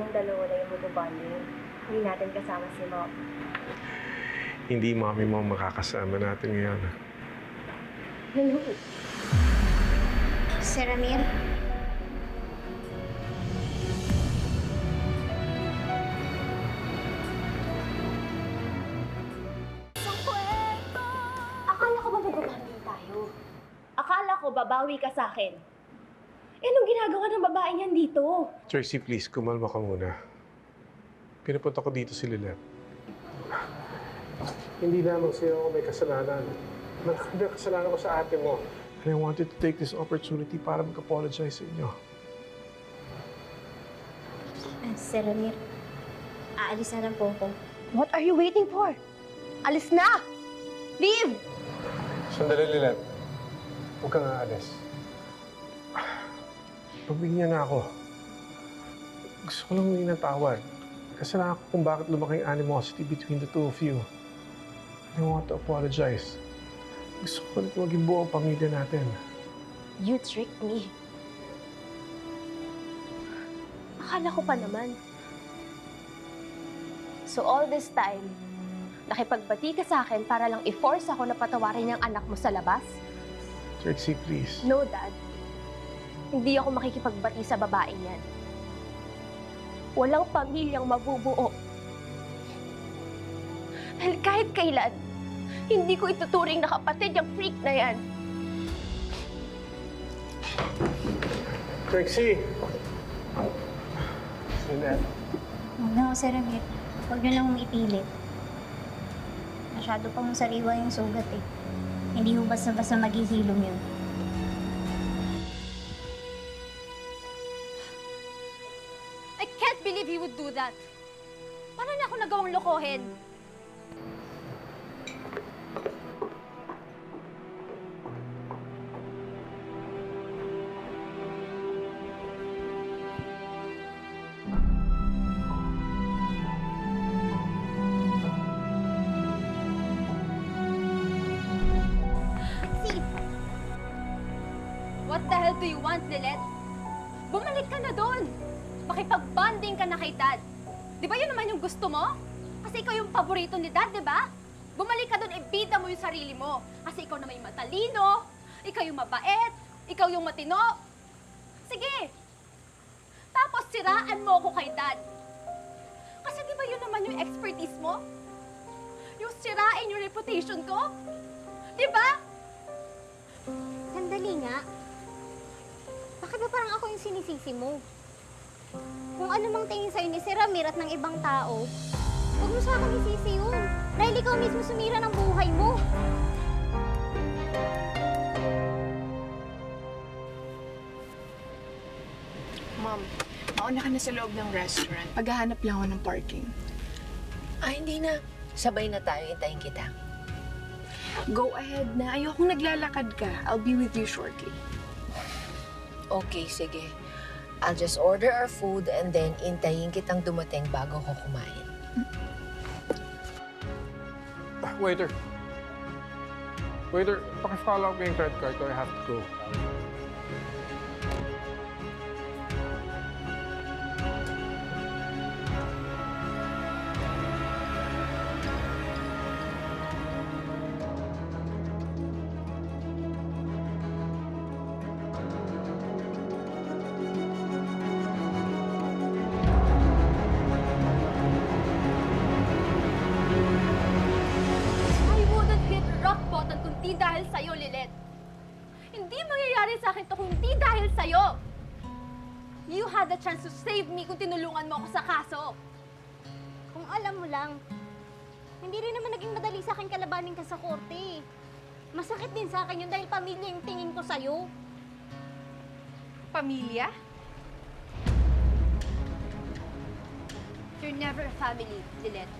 tayong dalawa lang yung magbabonding. Hindi natin kasama si Mom. Hindi mami mo makakasama natin ngayon. Hello. Sir Ramir? Akala ko ba magbabonding tayo? Akala ko babawi ka sa akin. Eh, anong ginagawa ng babae niyan dito? Tracy, please, kumalma ka muna. Pinapunta ko dito si Lilet. Hindi lamang siya ako may kasalanan. Malaki na kasalanan ko sa ate mo. And I wanted to take this opportunity para mag-apologize sa inyo. Sir Ramir, aalis na lang po ako. What are you waiting for? Alis na! Leave! Sandali, Lilet. Huwag kang aalis. Pagbigyan na ako. Gusto ko lang humingi ng tawad. Kasalanan ko kung bakit lumaki ang animosity between the two of you. I want to apologize. Gusto ko ulit maging buo ang pamilya natin. You tricked me. Akala ko pa naman. So all this time, nakipagbati ka sa akin para lang i-force ako na patawarin yung anak mo sa labas? Trixie, please. No, Dad. Hindi ako makikipagbati sa babaeng yan. Walang pamilyang mabubuo. Dahil kahit kailan, hindi ko ituturing na kapatid yung freak na yan. Trixie! Lilet. Huwag na ako, Sir Ramir. Huwag niyo lang akong ipilit. Masyado pang sariwa yung sugat eh. Hindi ho basta-basta maghihilom yun. I can't believe he would do that. Paano niya ako nagawang lokohin? What the hell do you want, Lilet? Bumalik ka na doon. Makipag-bonding ka na kay Dad. Di ba yun naman yung gusto mo? Kasi ikaw yung paborito ni Dad, di ba? Bumalik ka doon, ibida mo yung sarili mo. Kasi ikaw naman yung matalino, ikaw yung mabait, ikaw yung matino. Sige. Tapos siraan mo ako kay Dad. Kasi di ba yun naman yung expertise mo? Yung sirain yung reputation ko? Di ba? Sandali nga. Bakit ba parang ako yung sinisisi mo? Kung ano mang tingin sa'yo ni Sir Ramir at ng ibang tao, huwag mo sa akin isisi yun. Dahil ikaw mismo sumira ng buhay mo. Ma'am, mauna ka na sa loob ng restaurant. Paghahanap lang ako ng parking. Hindi na. Sabay na tayo. Hintayin kita. Go ahead na. Ayokong naglalakad ka. I'll be with you shortly. Okay, sige. I'll just order our food and then hintayin kitang dumating bago ko kumain. Waiter. Waiter, paki-follow up yung credit card ko. I have to go. I wouldn't hit rock bottom kung di dahil sa'yo, Lilet. Hindi mangyayari sa akin to kung di dahil sa'yo. You had the chance to save me kung tinulungan mo ako sa kaso. Kung alam mo lang, hindi rin naman naging madali sa akin kalabanin ka sa korte. Masakit din sa akin yun dahil pamilya yung tingin ko sa'yo. Pamilya? You're never a family, Lilet.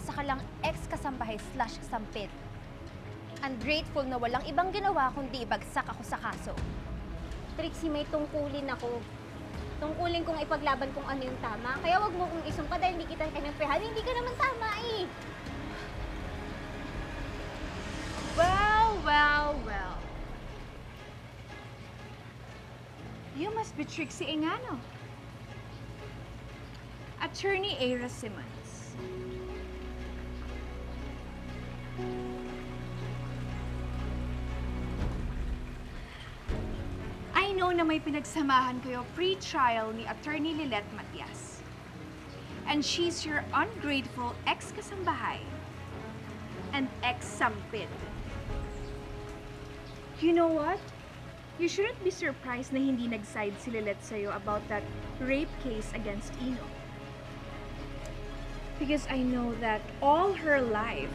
Isa ka lang ex-kasambahay/kasampit. Ungrateful na walang ibang ginawa kundi ibagsak ako sa kaso. Trixie, may tungkulin ako. Tungkulin kong ipaglaban kung ano yung tama. Kaya wag mo kong isumpa dahil hindi kita kinampihan. Hindi ka naman tama eh. Well. You must be Trixie Engano. Attorney Aira Simmons. I know na may pinagsamahan kayo pre-trial ni Attorney Lilet Matias. And she's your ungrateful ex-kasambahay and ex-sampid. You know what? You shouldn't be surprised na hindi nag-side si Lilet sa'yo about that rape case against Ino. Because I know that all her life,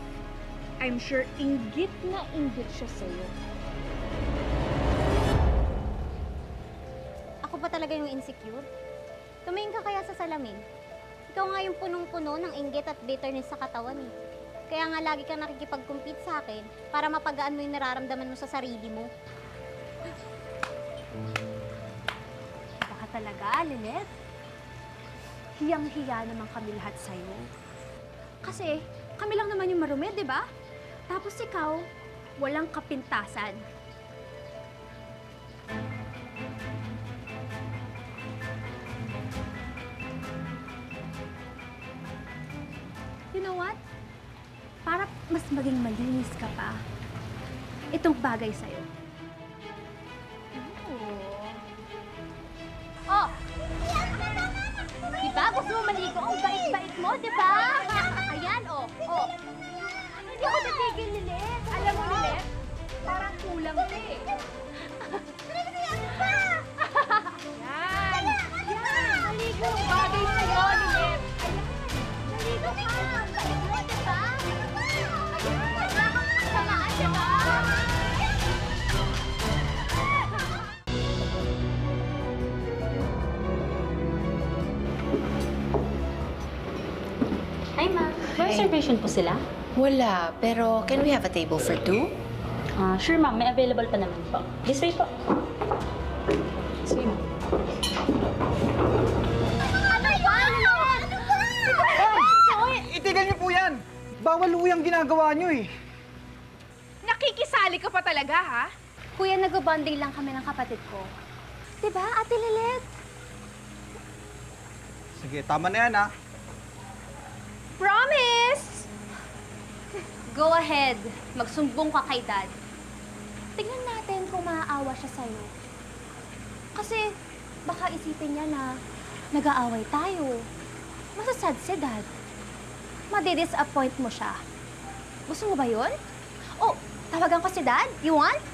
I'm sure inggit na inggit siya sa'yo. Ako pa talaga yung insecure? Tumingin ka kaya sa salamin? Ikaw nga yung punong-puno ng inggit at bitterness sa katawan eh. Kaya nga lagi kang nakikipag-compete sa akin para mapagaan mo yung nararamdaman mo sa sarili mo. Baka talaga, Lilet. Hiyang-hiya naman kami lahat sa'yo. Kasi kami lang naman yung marumi, di ba? Tapos ikaw, walang kapintasan. You know what? Para mas maging malinis ka pa, itong bagay sa'yo. Oh! Diba? Gusto mo maligo? Ang bait-bait mo, diba? Ayan, oh. Oh. Hindi ako natigil, Lilet. Alam mo, Lilet, parang kulang ka eh. Yan! Yan! Maligo! Bagay sa'yo, Lilet. Ayan! Maligo ka! Ang bait mo, diba? Ayan! Wala kang kasamaan, diba? Hi, ma'am. May Hi. reservation po sila? Wala, pero can we have a table for two? Sure, ma'am. May available pa naman po. This way po. Sige, ma'am. Ano ba? Itigil niyo po yan! Bawal po yung ginagawa niyo eh. Nakikisali ka pa talaga, ha? Kuya, nag-bonding lang kami ng kapatid ko. Diba, Ate Lilet? Sige, tama na yan ha. Promise! Go ahead. Magsumbong ka kay Dad. Tignan natin kung maaawa siya sa'yo. Kasi baka isipin niya na nag-aaway tayo. Masasad si Dad. Madi-disappoint mo siya. Gusto mo ba yun? Oh, tawagan ko si Dad. You want?